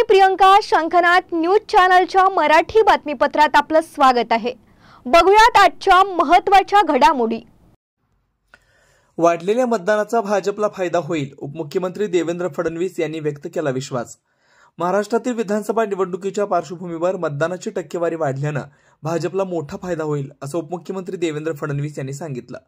मी प्रियंका. शंखनाद न्यूज चॅनलच्या मराठी बातमीपत्रात आपलं स्वागत आहे. बघूयात आजच्या महत्त्वाच्या घडामोडी. वाढलेल्या मतदानाचा भाजपला फायदा होईल, उपमुख्यमंत्री देवेंद्र फडणवीस यांनी व्यक्त केला विश्वास. महाराष्ट्रातील विधानसभा निवडणुकीच्या पार्श्वभूमीवर मतदानाची टक्केवारी वाढल्यानं भाजपला मोठा फायदा होईल, असं उपमुख्यमंत्री देवेंद्र फडणवीस यांनी सांगितलं.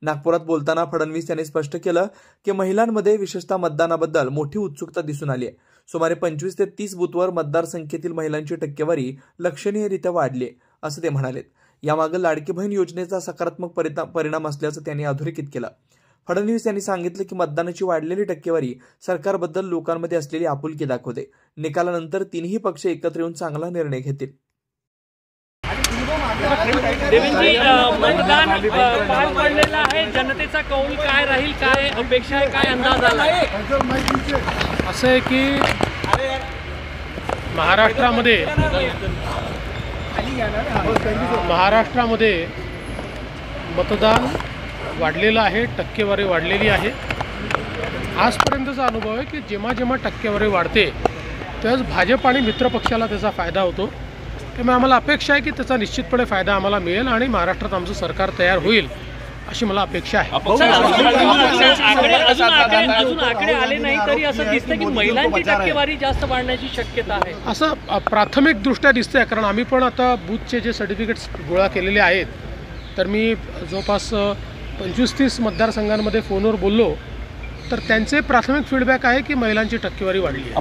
नागपुरात बोलताना फडणवीस यांनी स्पष्ट केलं की महिलांमध्ये विशेषतः मतदानाबद्दल मोठी उत्सुकता दिसून आली आहे. सुमारे 25 ते 30 बूथवर मतदारसंख्येतील महिलांची टक्केवारी लक्षणीयरित्या वाढली, असं ते म्हणाले. यामागे लाडकी बहीण योजनेचा सकारात्मक परिणाम असल्याचं त्यांनी अधोरेखित केलं. फडणवीस यांनी सांगितलं की मतदानाची वाढलेली टक्केवारी सरकारबद्दल लोकांमध्ये असलेली आपुलकी दाखवते. निकालानंतर तिन्ही पक्ष एकत्र येऊन चांगला निर्णय घेतील. देवेंद्रजी, मतदान पार पडलेलं आहे. जनतेचा कौल काय राहील, काय अपेक्षा आहे, काय अंदाज आला? असं आहे की महाराष्ट्रामध्ये मतदान वाढलेलं आहे, टक्केवारी वाढलेली आहे. आजपर्यंतचा अनुभव आहे की जेव्हा जेव्हा टक्केवारी वाढते त्यावेळेस भाजप आणि मित्रपक्षाला त्याचा फायदा होतो. त्यामुळे आम्हाला अपेक्षा आहे की त्याचा निश्चितपणे फायदा आम्हाला मिळेल आणि महाराष्ट्रात आमचं सरकार तयार होईल अशी मला अपेक्षा आहे. अजून आकडे आले नाही तरी असं दिसतं की महिलांची टक्केवारी जास्त वाढण्याची शक्यता आहे, असं प्राथमिक दृष्ट्या दिसतंय. कारण आम्ही पण आता बूथचे जे सर्टिफिकेट्स गोळा केलेले आहेत, तर मी जवळपास 25-30 मतदारसंघांमध्ये फोनवर बोललो, तर त्यांचे प्राथमिक फीडबॅक आहे की महिलांची टक्केवारी वाढली आहे.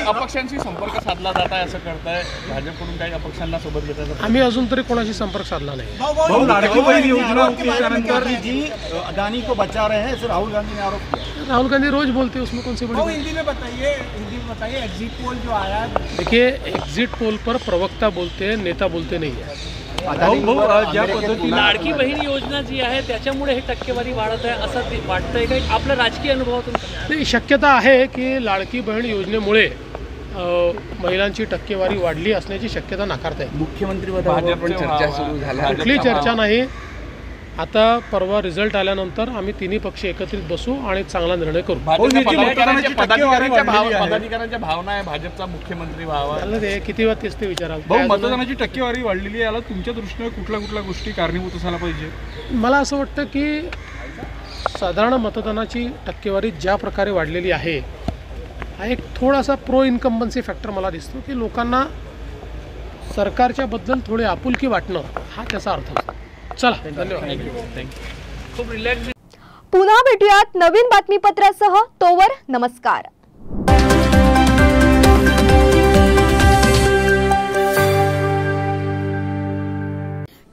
अपक्षांशी संपर्क साधला जात आहे असं करताय भाजपकडून, काही अपक्षांना सोबत घेतात? आम्ही अजून तरी कोणाशी संपर्क साधला नाही. अदानी को बचा रहे हैं, राहुल गांधी ने आरोप किया. राहुल गांधी रोज बोलते हैं, उसमें कौन सी बड़ी बात? हिंदी में बताइए एग्जिट पोल जो आया. देखिए, एग्जिट पोल पर प्रवक्ता बोलते हैं, नेता बोलते नहीं है. लाडकी बहीण योजना जी आहे त्याच्यामुळे हे टक्केवारी वाढत आहे असं वाटतंय का? आपल्या राजकीय अनुभवातून नाही, शक्यता आहे की लाडकी बहीण योजनेमुळे महिलांची टक्केवारी वाढली असण्याची शक्यता नाकारता येईल. मुख्यमंत्री चर्चा सुरू झाल्या, कुठली चर्चा नाही. आता परवा रिझल्ट आल्यानंतर आम्ही तिन्ही पक्ष एकत्रित बसू आणि चांगला निर्णय करू. पदाधिकाऱ्यांच्या भावना आहे भाजपचा मुख्यमंत्री व्हावा. ते किती वेळा तेच ते विचाराल. मतदानाची टक्केवारी वाढलेली आहे, तुमच्या दृष्टीने कुठल्या गोष्टी कारणीभूत असायला पाहिजे? मला असं वाटतं की साधारण मतदानाची टक्केवारी ज्या प्रकारे वाढलेली आहे, हा एक थोडासा प्रो इन्कम्बन्सी फॅक्टर मला दिसतो की लोकांना सरकारच्या बद्दल थोडी आपुलकी वाटणं हा त्याचा अर्थ असतो. चला, धन्यवाद. खूप रिलॅक्स. पुन्हा भेटूयात नवीन बातमीपत्रासह. तोवर नमस्कार.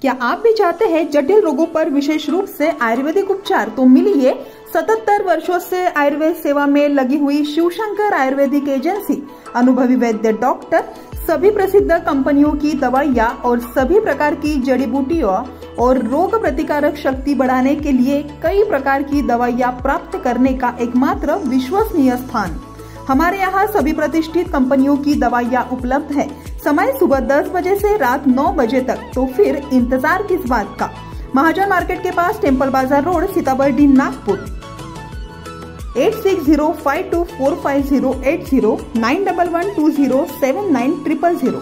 क्या आप भी चाहते हैं जटिल रोगों पर विशेष रूप से आयुर्वेदिक उपचार? तो मिलिए 77 वर्षों से आयुर्वेद सेवा में लगी हुई शिवशंकर आयुर्वेदिक एजेंसी. अनुभवी वैद्य डॉक्टर, सभी प्रसिद्ध कंपनियों की दवाइयाँ और सभी प्रकार की जड़ी बूटियों और रोग प्रतिकारक शक्ति बढ़ाने के लिए कई प्रकार की दवाइयाँ प्राप्त करने का एकमात्र विश्वसनीय स्थान. हमारे यहाँ सभी प्रतिष्ठित कंपनियों की दवाइयाँ उपलब्ध है. समय सुबह 10 बजे से रात 9 बजे तक. तो फिर इंतजार किस बात का? महाजन मार्केट के पास, टेम्पल बाजार रोड, सीताबर्डी, नागपुर. 8605245080 9112079000.